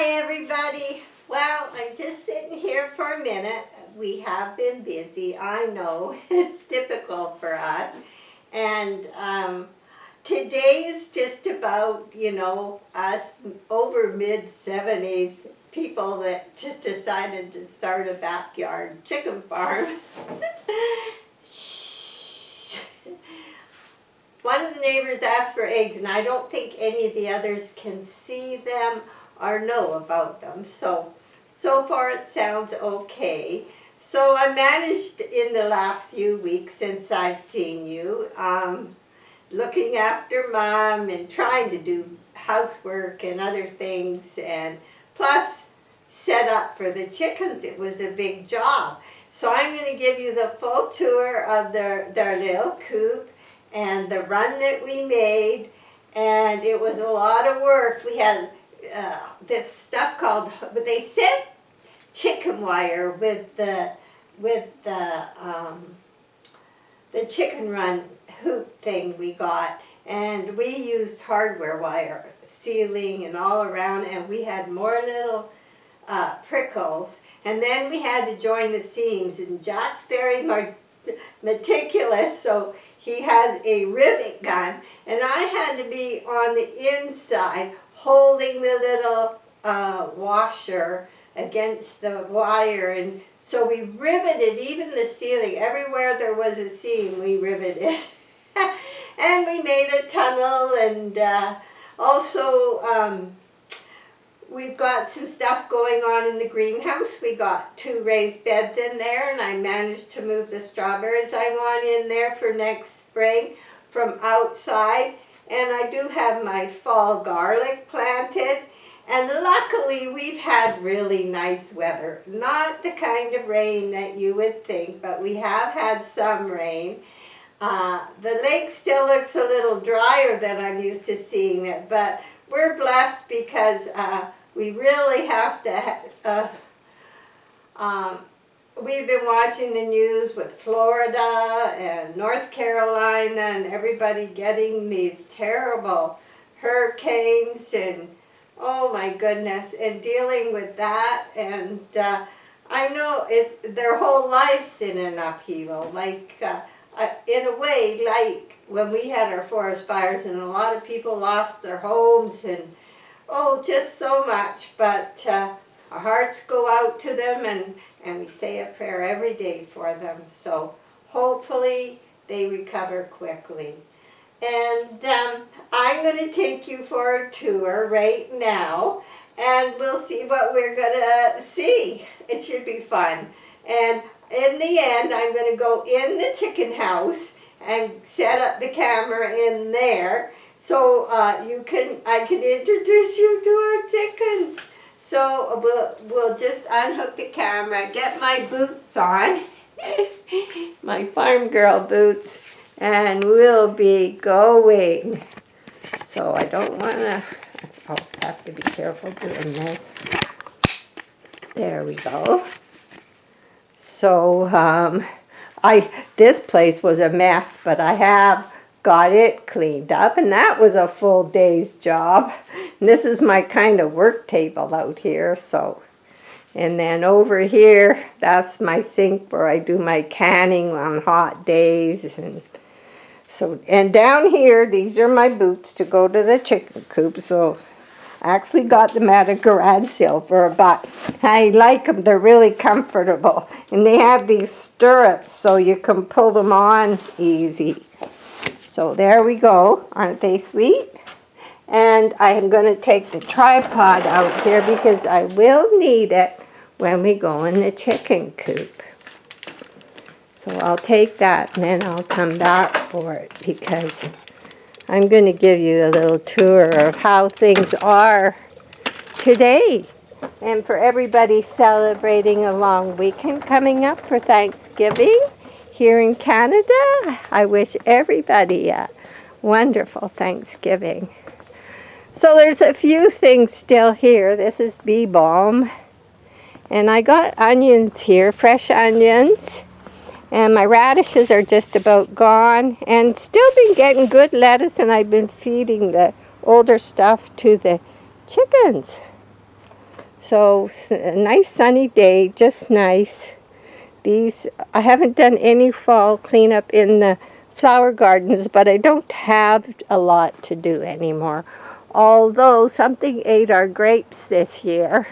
Hi everybody. Well, I'm just sitting here for a minute. We have been busy. I know it's typical for us. And today is just about, us over mid-70s people that just decided to start a backyard chicken farm. Shh. One of the neighbors asked for eggs, and I don't think any of the others can see them or know about them. So far it sounds okay. So I managed in the last few weeks since I've seen you, looking after Mom and trying to do housework and other things, and plus set up for the chickens. It was a big job. So I'm going to give you the full tour of their little coop and the run that we made, and it was a lot of work. We had this stuff called, they said chicken wire with the chicken run hoop thing we got, and we used hardware wire ceiling and all around, and we had more little prickles, and then we had to join the seams, and Jack's very meticulous, so he has a rivet gun, and I had to be on the inside holding the little washer against the wire, and so we riveted even the ceiling. Everywhere there was a seam, we riveted. And we made a tunnel, and also we've got some stuff going on in the greenhouse. We got 2 raised beds in there, and I managed to move the strawberries I want in there for next spring from outside. And I do have my fall garlic planted. And luckily we've had really nice weather. Not the kind of rain that you would think, but we have had some rain. The lake still looks a little drier than I'm used to seeing it, but we're blessed because we really have to, we've been watching the news with Florida and North Carolina and everybody getting these terrible hurricanes, and oh my goodness, and dealing with that. And I know it's their whole life's in an upheaval, like in a way like when we had our forest fires, and a lot of people lost their homes, and oh, just so much. But our hearts go out to them, and we say a prayer every day for them. So hopefully they recover quickly. And I'm going to take you for a tour right now, and we'll see what we're going to see. It should be fun. And in the end, I'm going to go in the chicken house and set up the camera in there, so I can introduce you to our chickens. So we'll just unhook the camera, get my boots on, my farm girl boots, and we'll be going. So I don't want to, I'll have to be careful doing this. There we go. So this place was a mess, but I have got it cleaned up, and that was a full day's job. And this is my kind of work table out here. So, and then over here, that's my sink where I do my canning on hot days. And so, and down here, these are my boots to go to the chicken coop. So I actually got them at a garage sale for $1. I like them. They're really comfortable. And they have these stirrups so you can pull them on easy. So there we go. Aren't they sweet? And I'm going to take the tripod out here because I will need it when we go in the chicken coop. So I'll take that, and then I'll come back for it, because I'm going to give you a little tour of how things are today. And for everybody celebrating a long weekend coming up for Thanksgiving here in Canada, I wish everybody a wonderful Thanksgiving. So there's a few things still here. This is bee balm. And I got onions here, fresh onions. And my radishes are just about gone. And still been getting good lettuce, and I've been feeding the older stuff to the chickens. So a nice sunny day, just nice. These, I haven't done any fall cleanup in the flower gardens, but I don't have a lot to do anymore. Although something ate our grapes this year,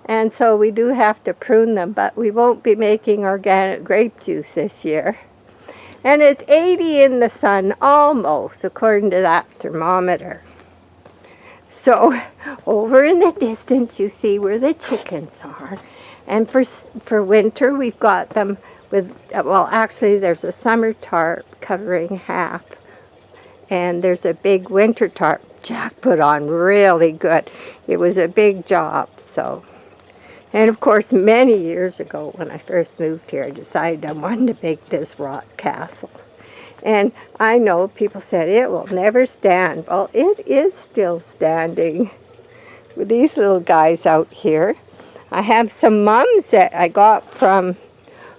and so we do have to prune them, but we won't be making organic grape juice this year. And it's 80 in the sun, almost, according to that thermometer. So over in the distance, you see where the chickens are. And for winter, we've got them with, well, actually, there's a summer tarp covering half. And there's a big winter tarp Jack put on really good. It was a big job, so. And of course, many years ago, when I first moved here, I decided I wanted to make this rock castle. And I know people said it will never stand. Well, it is still standing with these little guys out here. I have some mums that I got from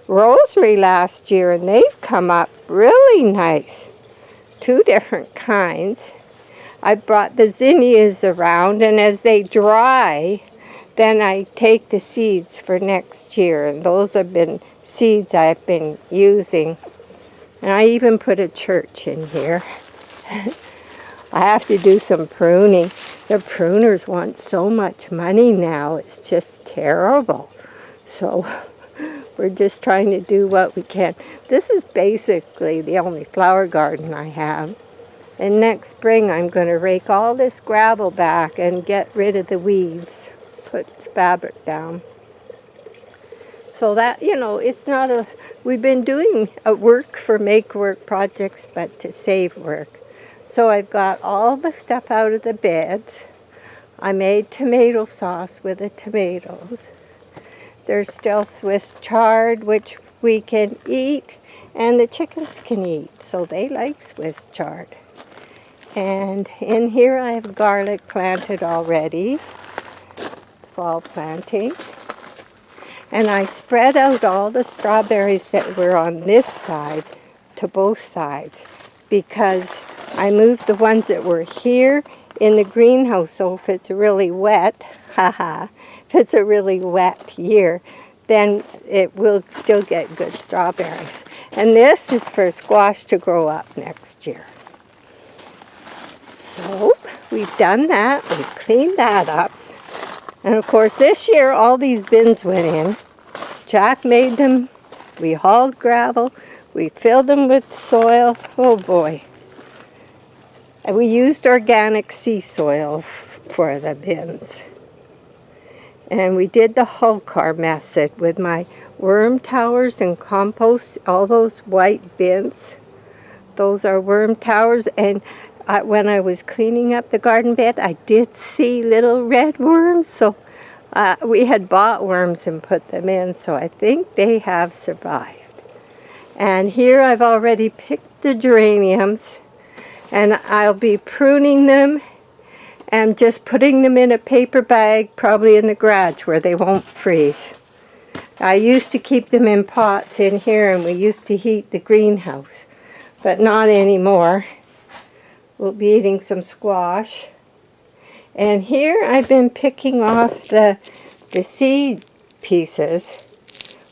Rosemary last year, and they've come up really nice. 2 different kinds. I brought the zinnias around, and as they dry, then I take the seeds for next year, and those have been seeds I've been using. And I even put a church in here. I have to do some pruning. The pruners want so much money now, it's just terrible. So we're just trying to do what we can. This is basically the only flower garden I have. And next spring I'm going to rake all this gravel back and get rid of the weeds. Put fabric down. So that, you know, it's not a, we've been doing a work for make work projects, but to save work. So I've got all the stuff out of the beds. I made tomato sauce with the tomatoes. There's still Swiss chard, which we can eat, and the chickens can eat, so they like Swiss chard. And in here I have garlic planted already, fall planting. And I spread out all the strawberries that were on this side to both sides, because I moved the ones that were here in the greenhouse, so if it's really wet, if it's a really wet year, then it will still get good strawberries. And this is for squash to grow up next year. So we've done that, we've cleaned that up. And of course this year all these bins went in. Jack made them, we hauled gravel, we filled them with soil, oh boy. And we used organic sea soil for the bins. And we did the whole car method with my worm towers and compost, all those white bins. Those are worm towers, and when I was cleaning up the garden bed, I did see little red worms, so we had bought worms and put them in, so I think they have survived. And here I've already picked the geraniums, and I'll be pruning them and just putting them in a paper bag, probably in the garage where they won't freeze. I used to keep them in pots in here, and we used to heat the greenhouse, but not anymore. We'll be eating some squash. And here I've been picking off the seed pieces,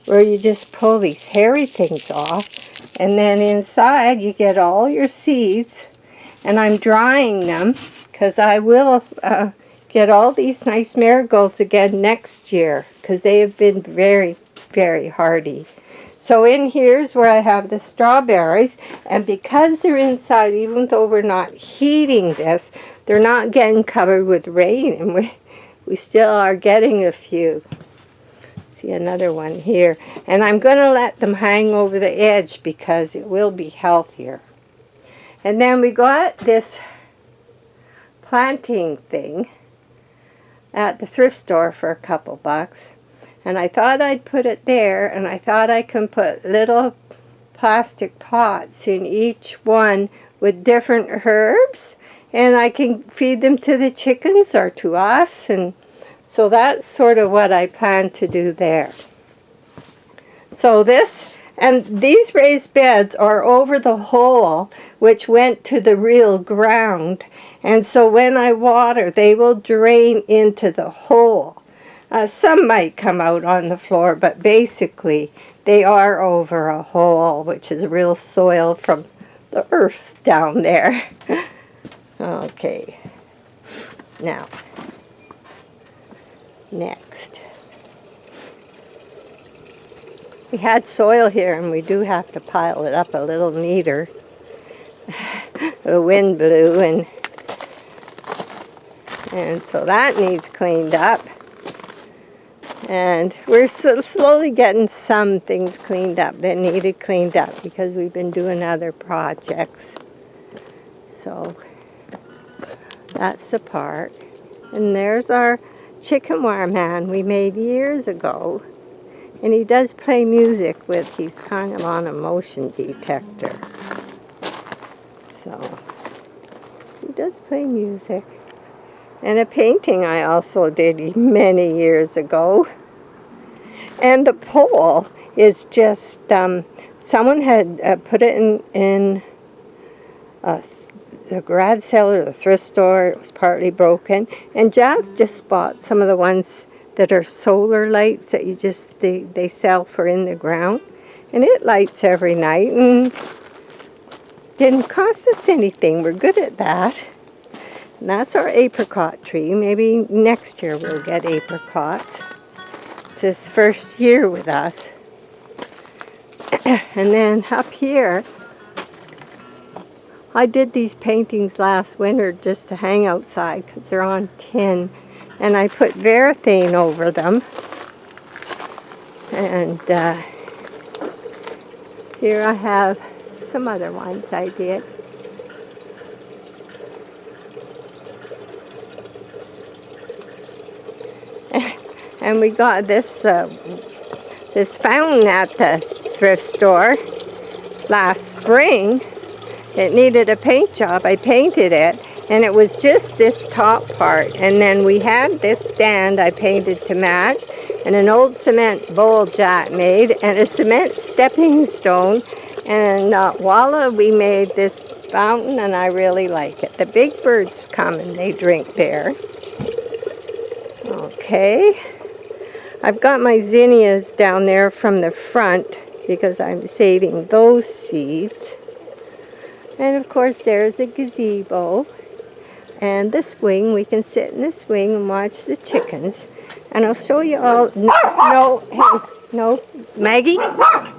where you just pull these hairy things off, and then inside you get all your seeds. And I'm drying them, because I will get all these nice marigolds again next year, because they have been very, very hardy. So in here's where I have the strawberries, and because they're inside, even though we're not heating this, they're not getting covered with rain, and we still are getting a few. See another one here. And I'm going to let them hang over the edge because it will be healthier. And then we got this planting thing at the thrift store for a couple bucks. And I thought I'd put it there, and I thought I can put little plastic pots in each one with different herbs, and I can feed them to the chickens or to us, and so that's sort of what I plan to do there. So this And these raised beds are over the hole which went to the real ground. And so when I water, they will drain into the hole. Some might come out on the floor, but basically they are over a hole, which is real soil from the earth down there. Okay. Now, next. We had soil here, and we do have to pile it up a little neater. The wind blew, and so that needs cleaned up. And we're slowly getting some things cleaned up that needed cleaned up because we've been doing other projects. So that's the part. And there's our chicken wire man we made years ago. And he does play music with, he's kind of on a motion detector. So, he does play music. And a painting I also did many years ago. And the pole is just, someone had put it in the garage sale or the thrift store. It was partly broken. And Jazz just bought some of the ones that are solar lights that you just, they sell for in the ground. And it lights every night and didn't cost us anything. We're good at that. And that's our apricot tree. Maybe next year we'll get apricots. It's his first year with us. And then up here, I did these paintings last winter just to hang outside because they're on tin. And I put varathane over them. And here I have some other ones I did. And we got this this fountain at the thrift store last spring. It needed a paint job. I painted it. And it was just this top part. And then we had this stand I painted to match. And an old cement bowl Jack made. And a cement stepping stone. And voila, we made this fountain. And I really like it. The big birds come and they drink there. Okay. I've got my zinnias down there from the front. Because I'm saving those seeds. And of course there's a gazebo. And the swing, we can sit in the swing and watch the chickens. And I'll show you all. No, Maggie?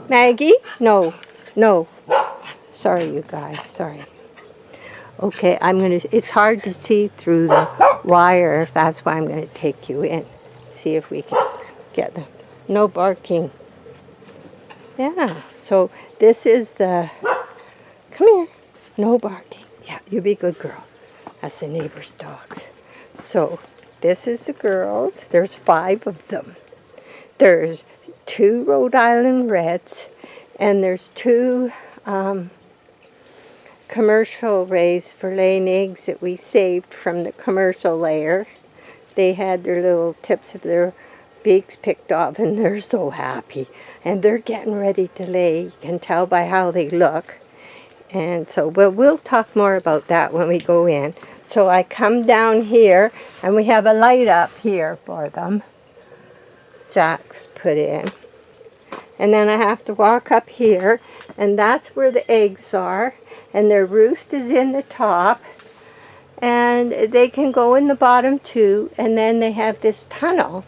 Maggie? No. Sorry, you guys, sorry. Okay, it's hard to see through the wires. That's why I'm going to take you in. See if we can get them. No barking. Yeah, so this is the, come here. No barking. Yeah, you be a good girl. That's the neighbor's dogs. So this is the girls. There's 5 of them. There's 2 Rhode Island Reds, and there's 2 commercial rays for laying eggs that we saved from the commercial layer. They had their little tips of their beaks picked off, and they're so happy. And they're getting ready to lay. You can tell by how they look. And so we'll talk more about that when we go in. So I come down here, and we have a light up here for them. Jack's put in. And then I have to walk up here, and that's where the eggs are. And their roost is in the top. And they can go in the bottom too. And then they have this tunnel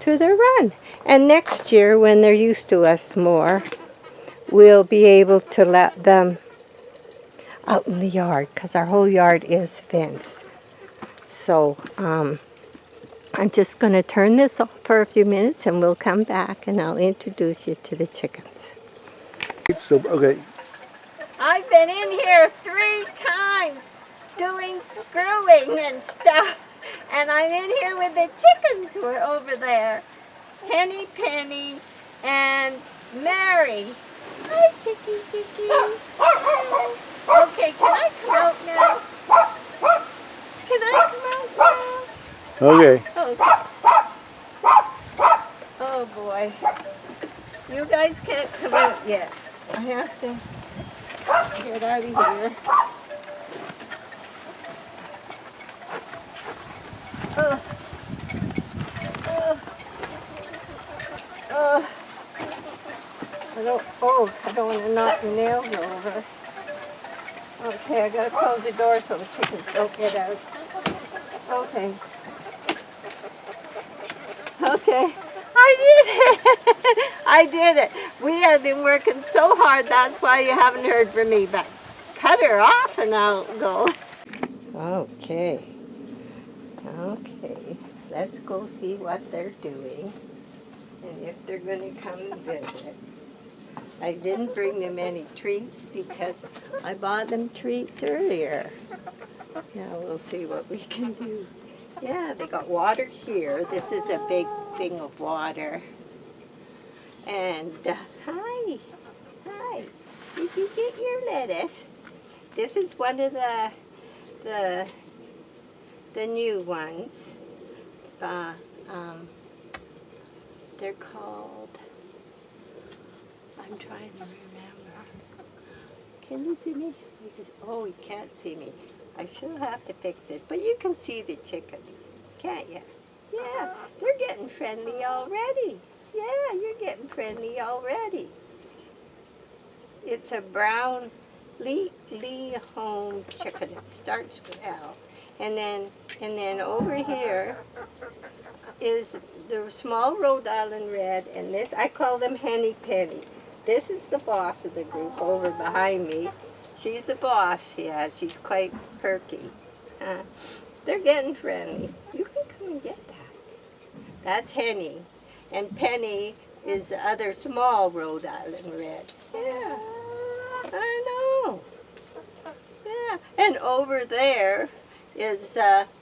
to their run. And next year, when they're used to us more, we'll be able to let them out in the yard, because our whole yard is fenced. So I'm just going to turn this off for a few minutes, and we'll come back and I'll introduce you to the chickens. So, okay. I've been in here 3 times doing screwing and stuff, and I'm in here with the chickens who are over there. Penny and Mary. Hi, Chicky. Okay, can I come out now? Can I come out now? Okay. Oh boy. You guys can't come out yet. I have to get out of here. Oh, oh, oh. I don't want to knock the nails over. Okay, I gotta close the door so the chickens don't get out. Okay. Okay. I did it! I did it. We have been working so hard, that's why you haven't heard from me, but cut her off and I'll go. Okay. Okay. Let's go see what they're doing and if they're going to come and visit. I didn't bring them any treats because I bought them treats earlier. Now we'll see what we can do. Yeah, they got water here. This is a big thing of water. And hi, did you get your lettuce? This is one of the new ones. They're called, I'm trying to remember. Can you see me? Oh, you can't see me. I should have to fix this, but you can see the chickens, can't you? Yeah, they're getting friendly already. Yeah, you're getting friendly already. It's a brown Lee home chicken. It starts with L. And then over here is the small Rhode Island Red, and this, I call them Henny Penny. This is the boss of the group over behind me. She's the boss, yeah, she's quite perky. They're getting friendly. You can come and get that. That's Henny. And Penny is the other small Rhode Island Red. Yeah, I know. Yeah, and over there is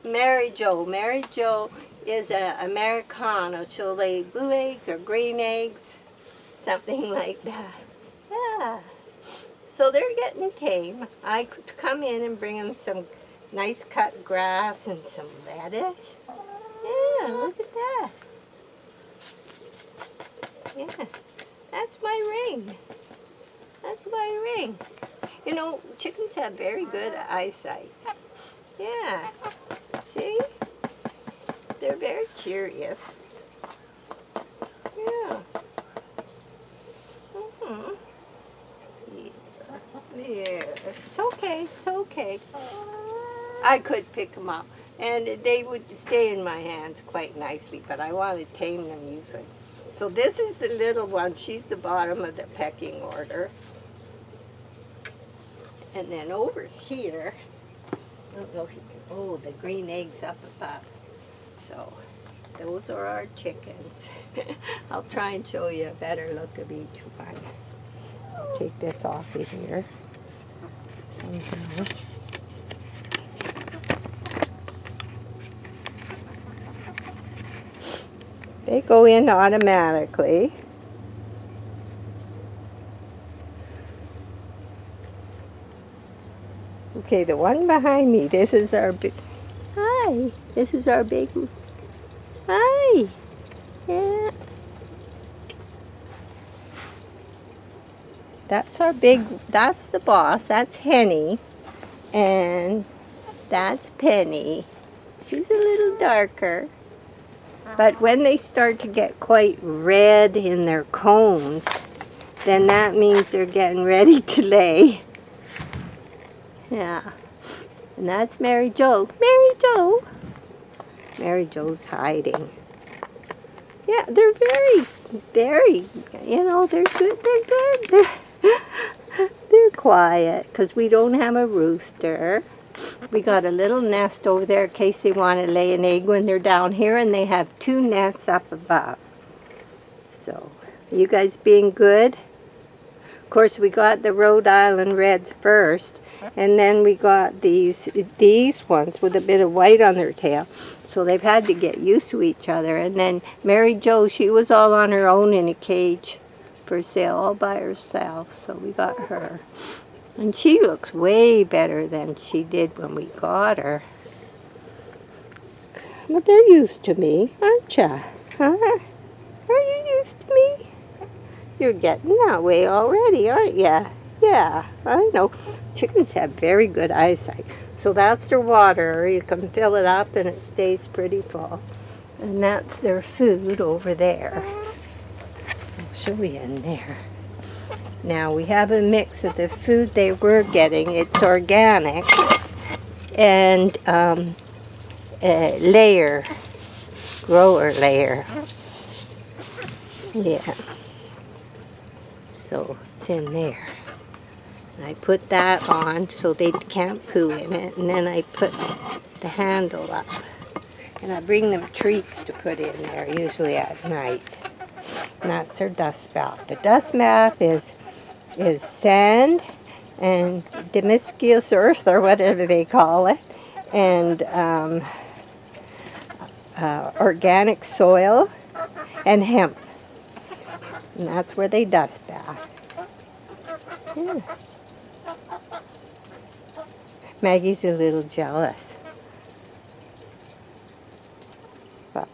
Mary Jo. Mary Jo is an Americano. She'll lay blue eggs or green eggs, something like that. Yeah. So they're getting tame. I could come in and bring them some nice cut grass and some lettuce. Yeah, look at that. Yeah, that's my ring. That's my ring. You know, chickens have very good eyesight. Yeah, see? They're very curious. Yeah. Mm-hmm. Yeah, it's okay, it's okay. I could pick them up, and they would stay in my hands quite nicely, but I want to tame them usually. So this is the little one. She's the bottom of the pecking order. And then over here, I don't know if you can, oh, the green eggs up above. So those are our chickens. I'll try and show you a better look of each one. Take this off of here somehow. They go in automatically. Okay, the one behind me, this is our big, hi, this is our big, hi, yeah. That's our big, that's the boss, that's Henny, and that's Penny. She's a little darker, but when they start to get quite red in their cones, then that means they're getting ready to lay. Yeah, and that's Mary Jo. Mary Jo! Mary Jo's hiding. Yeah, they're very, you know, they're good, they're quiet, because we don't have a rooster. We got a little nest over there in case they want to lay an egg when they're down here, and they have 2 nests up above. So, you guys being good? Of course, we got the Rhode Island Reds first, and then we got these ones with a bit of white on their tail. So they've had to get used to each other. And then Mary Jo, she was all on her own in a cage for sale, all by herself. So we got her. And she looks way better than she did when we got her. But they're used to me, aren't ya? Huh? Are you used to me? You're getting that way already, aren't you? Yeah, I know. Chickens have very good eyesight. So that's their water. You can fill it up and it stays pretty full. And that's their food over there. I'll show you in there. Now we have a mix of the food they were getting. It's organic and layer, grower layer. Yeah. So it's in there. And I put that on so they can't poo in it. And then I put the handle up. And I bring them treats to put in there, usually at night. And that's their dust bath. The dust bath is sand and Damascus earth, or whatever they call it, and organic soil and hemp. And that's where they dust bath. Yeah. Maggie's a little jealous. But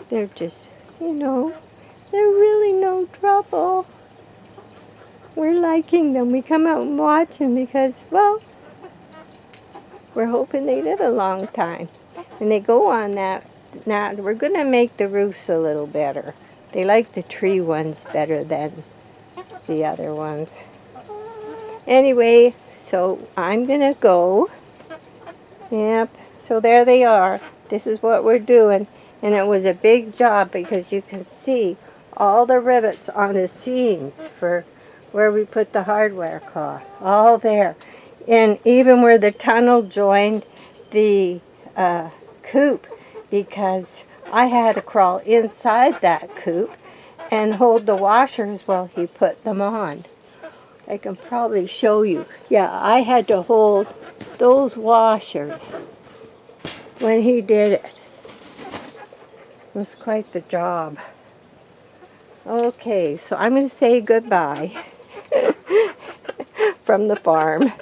they're just, they're really no trouble. We're liking them. We come out and watch them because, well, we're hoping they live a long time. And they go on that. Now, we're going to make the roofs a little better. They like the tree ones better than the other ones. Anyway, so I'm going to go. Yep, so there they are. This is what we're doing. And it was a big job because you can see all the rivets on the seams for where we put the hardware cloth. All there. And even where the tunnel joined the coop, because I had to crawl inside that coop and hold the washers while he put them on. I can probably show you. Yeah, I had to hold those washers when he did it. It was quite the job. Okay, so I'm going to say goodbye from the farm.